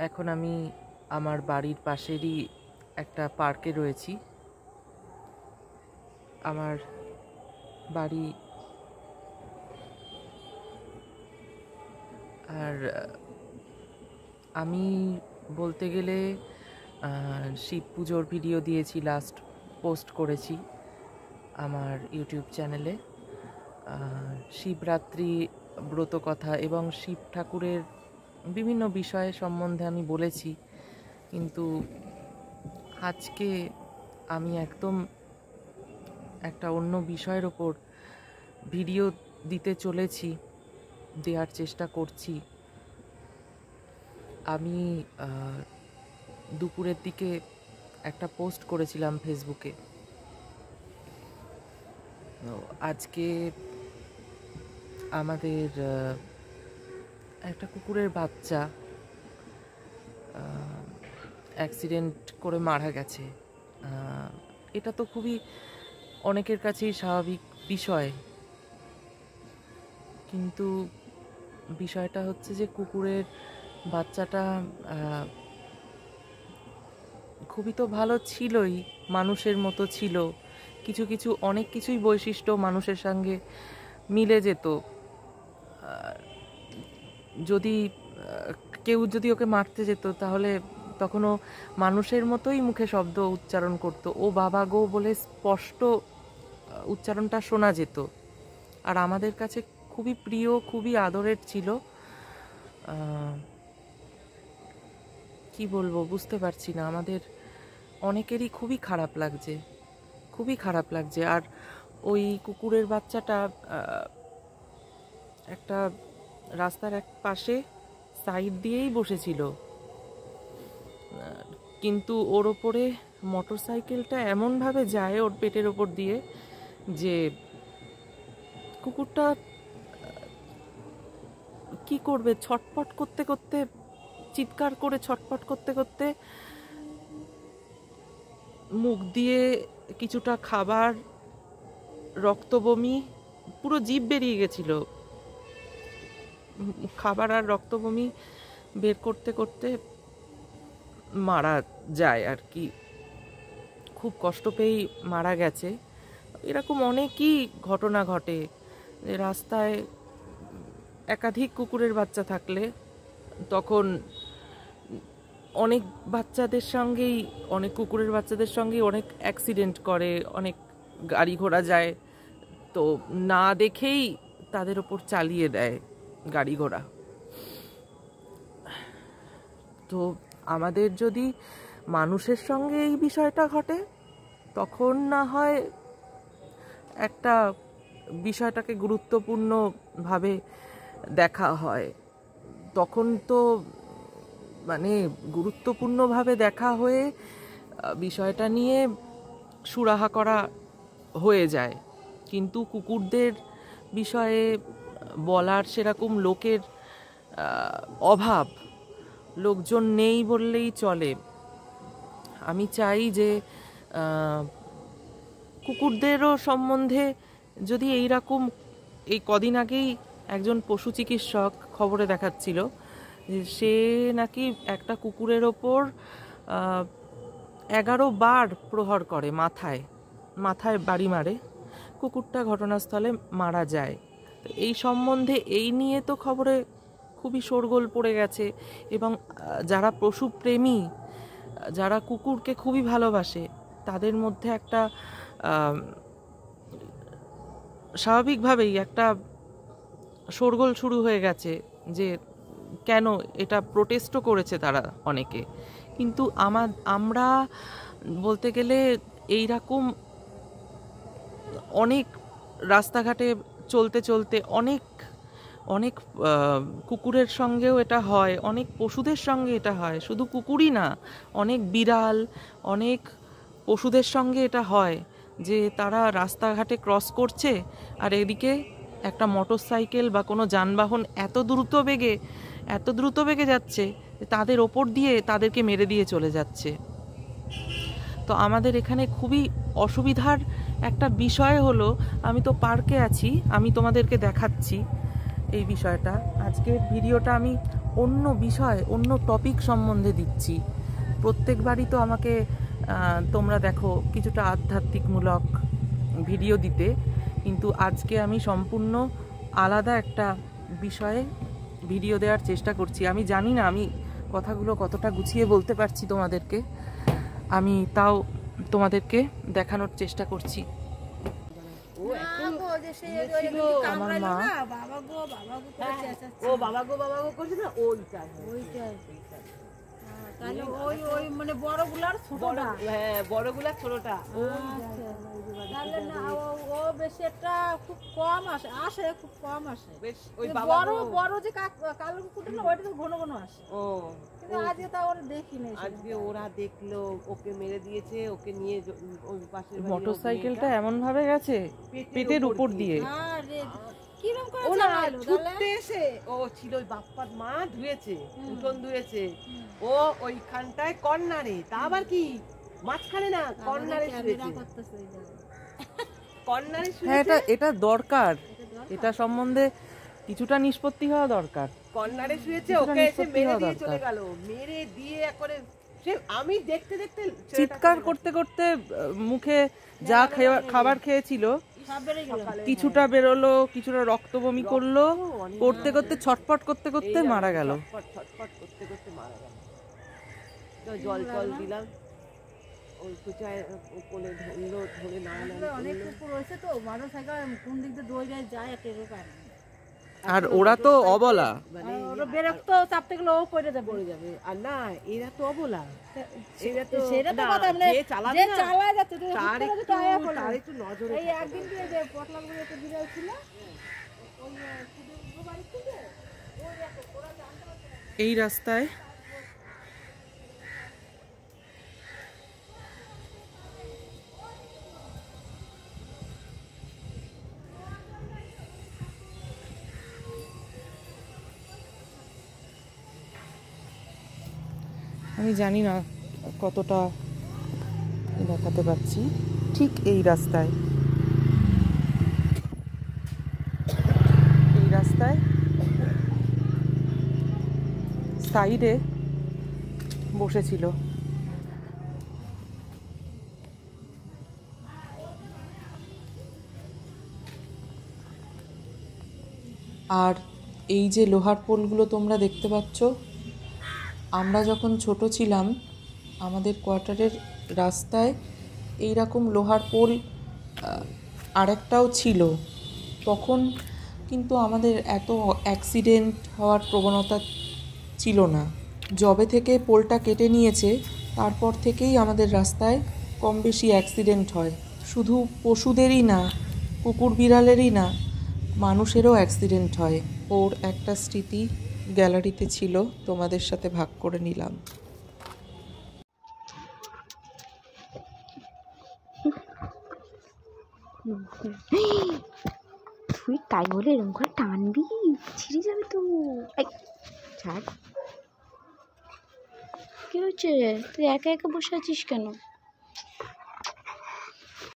এখন আমি আমার বাড়ির পাশেরই একটা পার্কে রয়েছি। আমার বাড়ি আর আমি বলতে গেলে শিব পুজোর ভিডিও দিয়েছি, লাস্ট পোস্ট করেছি আমার ইউটিউব চ্যানেলে। শিবরাত্রি ব্রত কথা এবং শিব ঠাকুরের বিভিন্ন বিষয় সম্বন্ধে আমি বলেছি, কিন্তু আজকে আমি একদম একটা অন্য বিষয়ের ওপর ভিডিও দিতে চলেছি, দেওয়ার চেষ্টা করছি। আমি দুপুরের দিকে একটা পোস্ট করেছিলাম ফেসবুকে। আজকে আমাদের একটা কুকুরের বাচ্চা অ্যাক্সিডেন্ট করে মারা গেছে। এটা তো খুবই অনেকের কাছেই স্বাভাবিক বিষয়, কিন্তু বিষয়টা হচ্ছে যে কুকুরের বাচ্চাটা খুবই তো ভালো ছিলই, মানুষের মতো ছিল, কিছু অনেক কিছুই বৈশিষ্ট্য মানুষের সঙ্গে মিলে যেত। যদি কেউ যদি ওকে মারতে যেত তাহলে তখনও মানুষের মতোই মুখে শব্দ উচ্চারণ করতো, ও বাবা গো বলে স্পষ্ট উচ্চারণটা শোনা যেত। আর আমাদের কাছে খুবই প্রিয়, খুবই আদরের ছিল। কি বলবো বুঝতে পারছি না, আমাদের অনেকেরই খুবই খারাপ লাগছে। আর ওই কুকুরের বাচ্চাটা একটা রাস্তার এক পাশে সাইড দিয়েই বসেছিল, কিন্তু ওর ওপরে মোটর সাইকেলটা এমনভাবে যায় ওর পেটের ওপর দিয়ে যে কুকুরটা কি করবে, ছটপট করতে করতে, চিৎকার করে ছটপট করতে করতে মুখ দিয়ে কিছুটা খাবার, রক্ত, বমি, পুরো জিভ বেরিয়ে গেছিল। খাবার আর রক্ত বমি বের করতে করতে মারা যায় আর কি, খুব কষ্ট পেয়েই মারা গেছে। এরকম অনেকই ঘটনা ঘটে যে রাস্তায় একাধিক কুকুরের বাচ্চা থাকলে তখন অনেক কুকুরের বাচ্চাদের সঙ্গেই অনেক অ্যাক্সিডেন্ট করে, অনেক গাড়ি ঘোড়া যায়, তো না দেখেই তাদের ওপর চালিয়ে দেয় গাড়ি ঘোড়া। তো আমাদের যদি মানুষের সঙ্গে এই বিষয়টা ঘটে তখন না হয় একটা বিষয়টাকে গুরুত্বপূর্ণভাবে দেখা হয়, তখন তো মানে গুরুত্বপূর্ণভাবে দেখা হয়ে বিষয়টা নিয়ে সুরাহা করা হয়ে যায়। কিন্তু কুকুরদের বিষয়ে বলার সেরকম লোকের অভাব, লোকজন নেই বললেই চলে। আমি চাই যে কুকুরদেরও সম্বন্ধে যদি এইরকম, এই কদিন আগেই একজন পশু চিকিৎসক খবরে দেখাচ্ছিল সে নাকি একটা কুকুরের ওপর 11 বার প্রহার করে, মাথায় বাড়ি মারে, কুকুরটা ঘটনাস্থলে মারা যায়। এই সম্বন্ধে এই নিয়ে তো খবরে খুবই শোরগোল পড়ে গেছে, এবং যারা পশুপ্রেমী, যারা কুকুরকে খুবই ভালোবাসে, তাদের মধ্যে একটা স্বাভাবিকভাবেই একটা শোরগোল শুরু হয়ে গেছে যে কেন, এটা প্রোটেস্টও করেছে তারা অনেকে। কিন্তু আমরা বলতে গেলে এইরকম অনেক রাস্তাঘাটে চলতে চলতে অনেক কুকুরের সঙ্গেও এটা হয়, অনেক পশুদের সঙ্গে এটা হয়, শুধু কুকুরই না, অনেক বিড়াল, অনেক পশুদের সঙ্গে এটা হয় যে তারা রাস্তাঘাটে ক্রস করছে আর এদিকে একটা মোটর সাইকেল বা কোনো যানবাহন এত দ্রুত বেগে যাচ্ছে তাদের ওপর দিয়ে তাদেরকে মেরে দিয়ে চলে যাচ্ছে। তো আমাদের এখানে খুবই অসুবিধার একটা বিষয় হলো, আমি তো পার্কে আছি, আমি তোমাদেরকে দেখাচ্ছি এই বিষয়টা। আজকের ভিডিওটা আমি অন্য বিষয়, অন্য টপিক সম্বন্ধে দিচ্ছি। প্রত্যেকবারই তো আমাকে তোমরা দেখো কিছুটা আধ্যাত্মিকমূলক ভিডিও দিতে, কিন্তু আজকে আমি সম্পূর্ণ আলাদা একটা বিষয়ে ভিডিও দেওয়ার চেষ্টা করছি। আমি জানি না আমি কথাগুলো কতটা গুছিয়ে বলতে পারছি তোমাদেরকে, আমি তাও তোমাদেরকে দেখানোর চেষ্টা করছি। আমার মা ও বাবা গো করছে না, ওইটা তাহলে ওই ওই মানে বড়গুলার ছোটটা, হ্যাঁ বড়গুলার ছোটটা। তাহলে না ও বেশি একটা খুব কম আসে খুব কম আসে। ওই বড় বড় যে কালো কুকুরটা না, ওইটা তো ঘন ঘন আসে। ও কিন্তু আজকে তা ওরা দেখিনি। আজকে ওরা দেখলো, ওকে মেরে দিয়েছে, ওকে নিয়ে ওই পাশের মোটরসাইকেলটা এমন ভাবে গেছে পেটের উপর দিয়ে। আরে কিরকম করে চালালো ছুটতে এসে, ও ছিল ওই বাপ্পার মা ধুয়েছে, উঠোন ধুয়েছে, ও ওইখানটায় কর্নারে, তা আবার কি মাঝখানে না, কর্নারে শুয়েছে, কর্নারে শুয়েছে। হ্যাঁ, এটা দরকার, এটা সম্বন্ধে কিছুটা নিষ্পত্তি হওয়া দরকার। কর্নারে শুয়েছে, ওকে এসে মেরে দিয়ে চলে গেল, মেরে দিয়ে করে সে আমি দেখতে দেখতে চিৎকার করতে করতে মুখে যা খাবার খেয়েছিল কিছুটা বেরোলো, কিছুটা রক্ত বমি করলো, করতে করতে ছটফট করতে করতে মারা গেল। ছটফট করতে করতে মারা গেল। তো জল জল দিলাম, ওই কুচায় কোলে ধরলো, ধরে নাড়ানো। অনেক কুকুর হয়েছে তো, মানুষ কোন দিক দিয়ে দৌড়ে যায় টেরও পায় না। আর ওরা তো অবলা, মানে ওরা বিরক্ত চাপতে গেলে ও পড়ে যাবে। আর না, এরা তো অবলা, এরা তো সেটা তো কথা, মানে যে চালায় যাচ্ছে তার একটু নজরে। এই একদিন যে পটলাগুলো একটা বিড়াল ছিল, ওই বাড়ি থেকে ওই ওরা জানতে পারছে এই রাস্তায় আমি জানি না কতটা দেখাতে পারছি, ঠিক এই রাস্তায় সাইডে বসেছিল। আর এই যে লোহার পোলগুলো তোমরা দেখতে পাচ্ছ, আমরা যখন ছোট ছিলাম আমাদের কোয়ার্টারের রাস্তায় এই রকম লোহার পোল আরেকটাও ছিল। তখন কিন্তু আমাদের এত অ্যাক্সিডেন্ট হওয়ার প্রবণতা ছিল না। যবে থেকে পোলটা কেটে নিয়েছে তারপর থেকেই আমাদের রাস্তায় কম বেশি অ্যাক্সিডেন্ট হয়। শুধু পশুদেরই না, কুকুর বিড়ালেরই না, মানুষেরও অ্যাক্সিডেন্ট হয়। ওর একটা স্মৃতি গ্যালারিতে ছিল, তোমাদের সাথে ভাগ করে নিলাম। তুই তাই বলে এরকম করে টানবি, ছিঁড়ে যাবে তো। ছাড়, কি হচ্ছে? তুই একা একা বসে আছিস কেন?